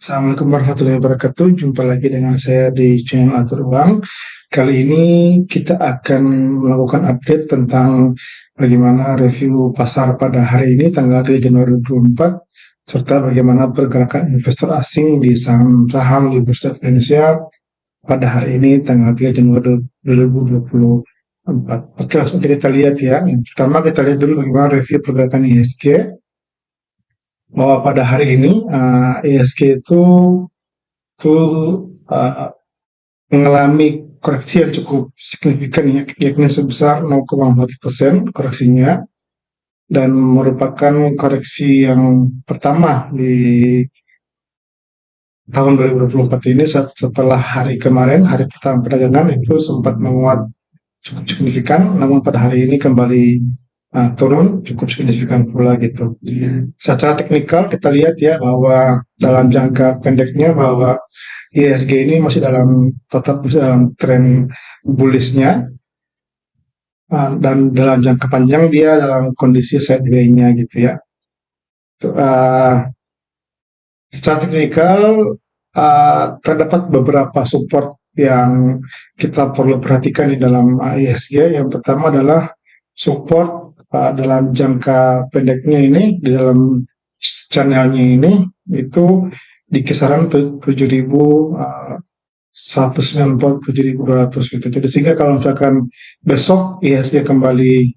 Assalamualaikum warahmatullahi wabarakatuh. Jumpa lagi dengan saya di channel Atur Uang. Kali ini kita akan melakukan update tentang bagaimana review pasar pada hari ini tanggal 3 Januari 2024 serta bagaimana pergerakan investor asing di saham-saham di Bursa Indonesia pada hari ini tanggal 3 Januari 2024. Oke, langsung kita lihat ya. Yang pertama kita lihat dulu bagaimana review pergerakan IHSG. Bahwa pada hari ini IHSG itu mengalami koreksi yang cukup signifikan ya, yakni sebesar 0,4% koreksinya, dan merupakan koreksi yang pertama di tahun 2024 ini setelah hari kemarin, hari pertama perdagangan itu sempat menguat cukup signifikan, namun pada hari ini kembali turun cukup signifikan pula gitu. Secara teknikal kita lihat ya bahwa dalam jangka pendeknya bahwa IHSG ini tetap masih dalam tren bullishnya, dan dalam jangka panjang dia dalam kondisi sideways-nya gitu ya. Secara teknikal terdapat beberapa support yang kita perlu perhatikan di dalam IHSG. Yang pertama adalah support dalam jangka pendeknya ini, di dalam channelnya ini itu di kisaran 7.190, 7.200 gitu. Jadi sehingga kalau misalkan besok IHSG kembali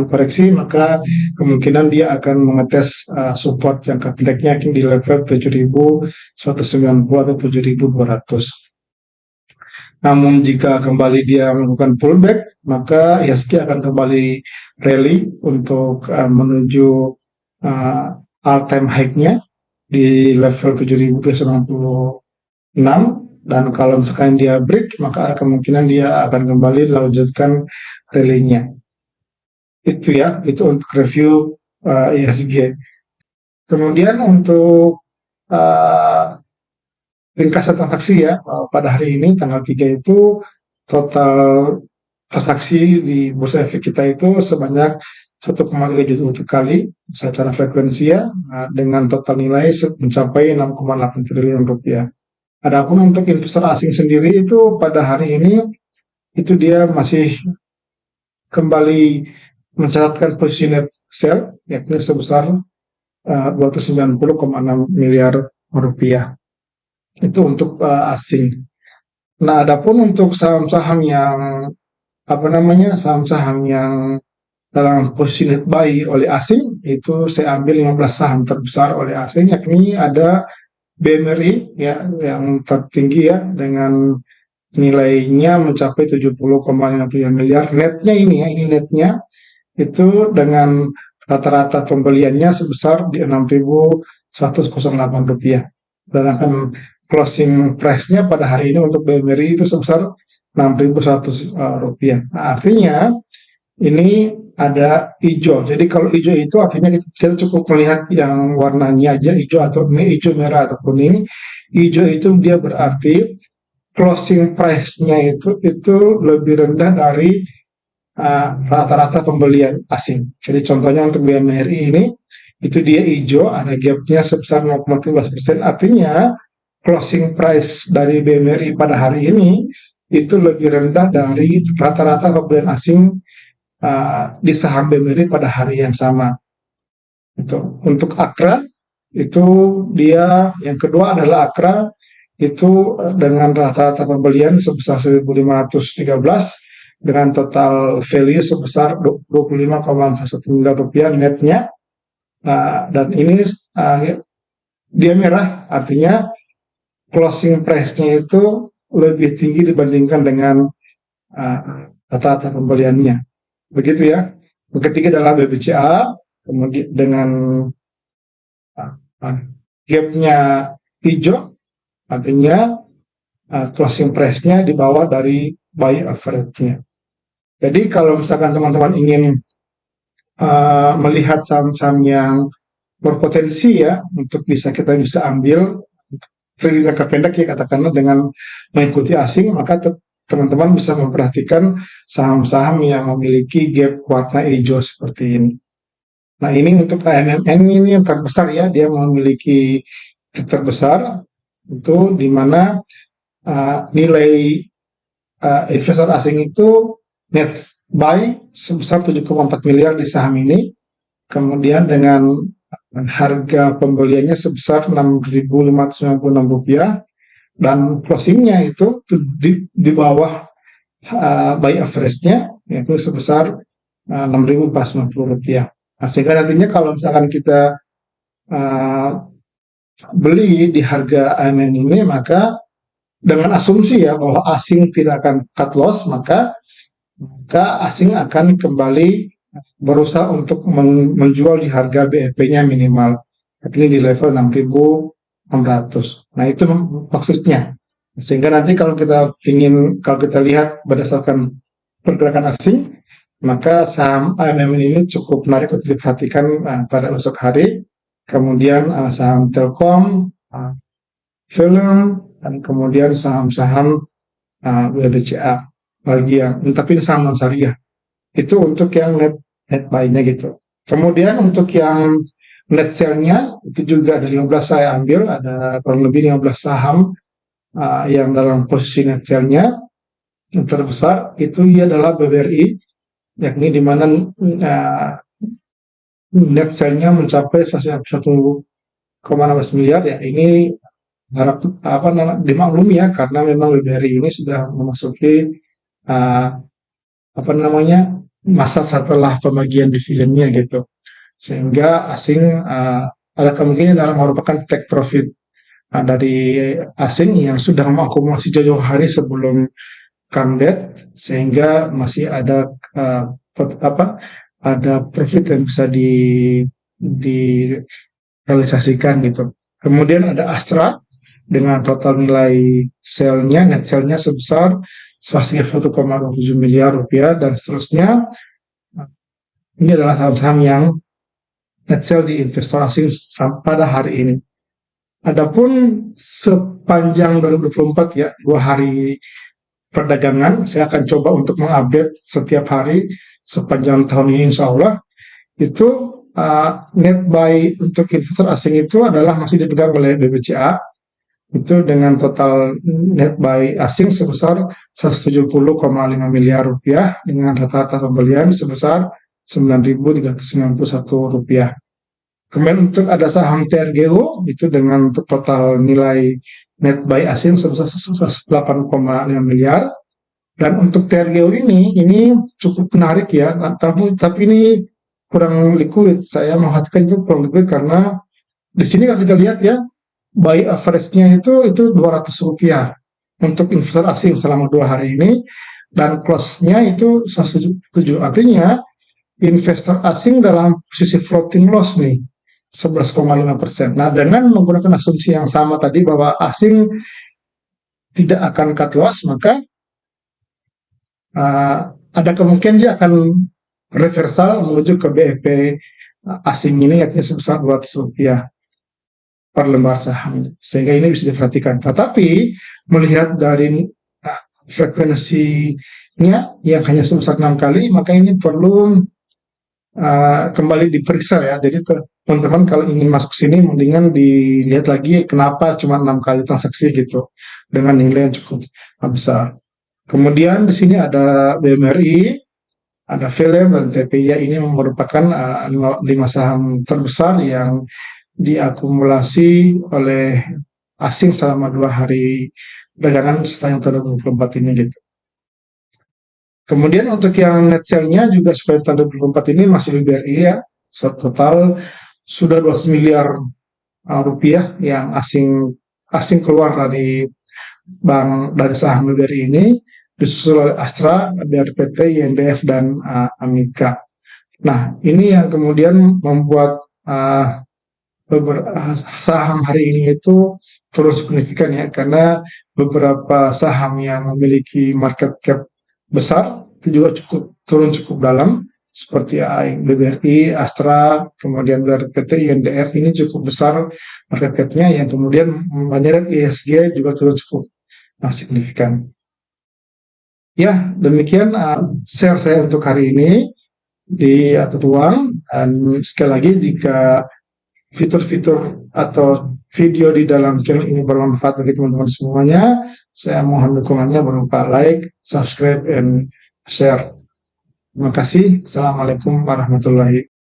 koreksi, maka kemungkinan dia akan mengetes support jangka pendeknya di level 7.190 atau 7.200. Namun jika kembali dia melakukan pullback, maka IHSG akan kembali rally untuk menuju all-time high-nya di level 7.096, dan kalau misalkan dia break, maka kemungkinan dia akan kembali lanjutkan rally-nya. Itu ya, itu untuk review IHSG. Kemudian untuk ringkasan transaksi ya, pada hari ini tanggal 3 itu total transaksi di bursa efek kita itu sebanyak 1,3 juta kali secara frekuensi ya, dengan total nilai mencapai 6,8 triliun rupiah. Adapun untuk investor asing sendiri itu pada hari ini itu dia masih kembali mencatatkan posisi net sell yakni sebesar 290,6 miliar rupiah. Itu untuk asing. Nah, adapun untuk saham-saham yang saham-saham yang dalam posisi net buy oleh asing, itu saya ambil 15 saham terbesar oleh asing, yakni ada BMRI ya yang tertinggi ya dengan nilainya mencapai 70,53 miliar. Netnya ini ya, ini netnya itu dengan rata-rata pembeliannya sebesar di 6.108 rupiah. Sedangkan closing price-nya pada hari ini untuk BMRI itu sebesar 6.100 rupiah. Nah, artinya ini ada hijau. Jadi kalau hijau itu artinya kita cukup melihat yang warnanya aja, hijau atau hijau, merah atau kuning. Hijau itu dia berarti closing price-nya itu lebih rendah dari rata-rata pembelian asing. Jadi contohnya untuk BMRI ini itu dia hijau, ada gap-nya sebesar 0,13%, artinya closing price dari BMRI pada hari ini itu lebih rendah dari rata-rata pembelian asing di saham BMRI pada hari yang sama. Untuk Akra itu dia yang kedua adalah Akra itu dengan rata-rata pembelian sebesar 1.513 dengan total value sebesar 25,1 miliar rupiah netnya. Dan ini dia merah, artinya closing price-nya itu lebih tinggi dibandingkan dengan rata-rata pembeliannya. Begitu ya. Yang ketiga adalah BBCA, kemudian dengan gap-nya hijau, artinya closing price-nya di bawah dari buy average-nya. Jadi kalau misalkan teman-teman ingin melihat saham-saham yang berpotensi ya untuk kita bisa ambil trading jangka pendek ya katakanlah dengan mengikuti asing, maka teman-teman bisa memperhatikan saham-saham yang memiliki gap warna hijau seperti ini. Nah, ini untuk AMMN ini yang terbesar ya, dia memiliki terbesar itu di mana nilai investor asing itu net buy sebesar 7,4 miliar di saham ini, kemudian dengan harga pembeliannya sebesar Rp6.596 dan closingnya itu di bawah buy average-nya yaitu sebesar Rp6.490. Nah, sehingga nantinya kalau misalkan kita beli di harga AMN ini, maka dengan asumsi ya bahwa asing tidak akan cut loss, maka asing akan kembali berusaha untuk menjual di harga BEP-nya minimal. Ini di level 6.600. Nah, itu maksudnya. Sehingga nanti kalau kita lihat berdasarkan pergerakan asing, maka saham AMM ini cukup menarik untuk diperhatikan pada besok hari. Kemudian saham Telkom, film, dan kemudian saham-saham BBCA bagi yang, tapi saham non syariah itu untuk yang net buy-nya gitu. Kemudian untuk yang net sell-nya itu juga ada 15 saya ambil, ada kurang lebih 15 saham yang dalam posisi net sell-nya yang terbesar itu adalah BBRI, yakni di mana net sell-nya mencapai 1,16 miliar ya. Ini harap dimaklumi ya, karena memang BBRI ini sudah memasuki masa setelah pembagian dividennya gitu, sehingga asing ada kemungkinan dalam merupakan take profit dari asing yang sudah mengakumulasi jauh hari sebelum come debt, sehingga masih ada ada profit yang bisa direalisasikan gitu. Kemudian ada Astra dengan total nilai net sell-nya sebesar 1,27 miliar rupiah dan seterusnya. Ini adalah saham-saham yang net sell di investor asing pada hari ini. Adapun sepanjang 2024 ya, 2 hari perdagangan, saya akan coba untuk mengupdate setiap hari sepanjang tahun ini insya Allah. Itu net buy untuk investor asing itu adalah masih dipegang oleh BBCA, itu dengan total net buy asing sebesar 170,5 miliar rupiah dengan rata-rata pembelian sebesar Rp9.391. Kemudian untuk ada saham TRGO itu dengan total nilai net buy asing sebesar 8,5 miliar. Dan untuk TRGO ini cukup menarik ya, tapi ini kurang liquid. Saya mengatakan itu kurang liquid karena di sini kalau kita lihat ya, buy average-nya itu Rp200 untuk investor asing selama 2 hari ini, dan close-nya itu 107. Artinya investor asing dalam posisi floating loss nih 11,5%. Nah, dengan menggunakan asumsi yang sama tadi bahwa asing tidak akan cut loss, maka ada kemungkinan dia akan reversal menuju ke BEP asing ini, yakni sebesar Rp200 per lembar saham, sehingga ini bisa diperhatikan. Tetapi melihat dari frekuensinya yang hanya sebesar 6 kali, maka ini perlu kembali diperiksa ya. Jadi teman-teman kalau ingin masuk sini mendingan dilihat lagi kenapa cuma 6 kali transaksi gitu dengan nilai yang cukup besar. Kemudian di sini ada BMRI, ada film dan TPI. Ini merupakan 5 saham terbesar yang diakumulasi oleh asing selama 2 hari perdagangan sepanjang tahun 2024 ini gitu. Kemudian untuk yang net sell-nya juga sepanjang tahun 2024 ini masih BBRI ya, total sudah 200 miliar rupiah yang asing keluar dari saham BBRI ini, disusul oleh Astra, BRPT, INDF, dan Amika. Nah, ini yang kemudian membuat saham hari ini itu turun signifikan ya, karena beberapa saham yang memiliki market cap besar itu juga turun cukup dalam, seperti BBRI, Astra, kemudian BRPT, INDF ini cukup besar market cap-nya, yang kemudian menyeret ISG juga turun cukup signifikan. Ya, demikian share saya untuk hari ini di Atur Uang. Dan sekali lagi, jika fitur-fitur atau video di dalam channel ini bermanfaat bagi teman-teman semuanya, saya mohon dukungannya berupa like, subscribe, and share. Terima kasih. Assalamualaikum warahmatullahi wabarakatuh.